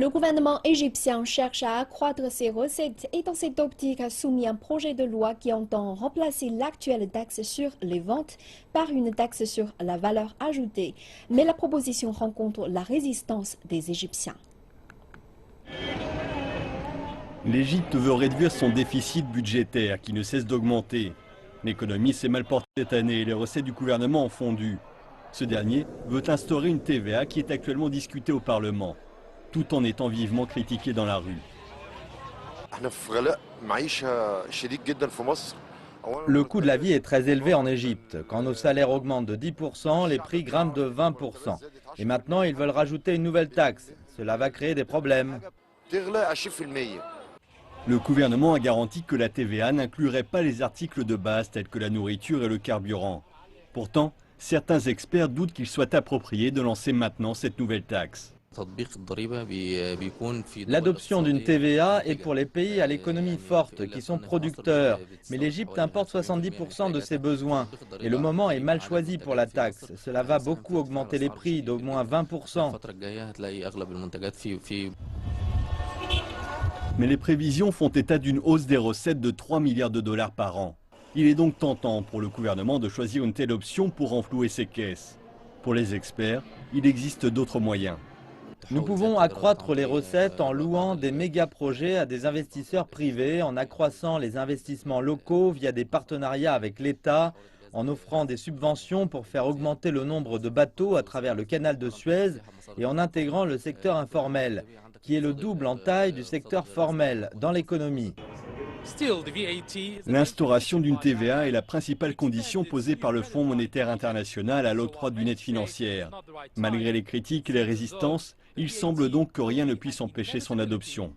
Le gouvernement égyptien cherche à accroître ses recettes et dans cette optique a soumis un projet de loi qui entend remplacer l'actuelle taxe sur les ventes par une taxe sur la valeur ajoutée. Mais la proposition rencontre la résistance des Égyptiens. L'Égypte veut réduire son déficit budgétaire qui ne cesse d'augmenter. L'économie s'est mal portée cette année et les recettes du gouvernement ont fondu. Ce dernier veut instaurer une TVA qui est actuellement discutée au Parlement, tout en étant vivement critiqué dans la rue. Le coût de la vie est très élevé en Égypte. Quand nos salaires augmentent de 10%, les prix grimpent de 20%. Et maintenant, ils veulent rajouter une nouvelle taxe. Cela va créer des problèmes. Le gouvernement a garanti que la TVA n'inclurait pas les articles de base tels que la nourriture et le carburant. Pourtant, certains experts doutent qu'il soit approprié de lancer maintenant cette nouvelle taxe. L'adoption d'une TVA est pour les pays à l'économie forte, qui sont producteurs. Mais l'Égypte importe 70% de ses besoins. Et le moment est mal choisi pour la taxe. Cela va beaucoup augmenter les prix, d'au moins 20%. Mais les prévisions font état d'une hausse des recettes de 3 milliards de dollars par an. Il est donc tentant pour le gouvernement de choisir une telle option pour renflouer ses caisses. Pour les experts, il existe d'autres moyens. Nous pouvons accroître les recettes en louant des méga-projets à des investisseurs privés, en accroissant les investissements locaux via des partenariats avec l'État, en offrant des subventions pour faire augmenter le nombre de bateaux à travers le canal de Suez et en intégrant le secteur informel, qui est le double en taille du secteur formel dans l'économie. L'instauration d'une TVA est la principale condition posée par le Fonds monétaire international à l'octroi d'une aide financière. Malgré les critiques et les résistances, il semble donc que rien ne puisse empêcher son adoption.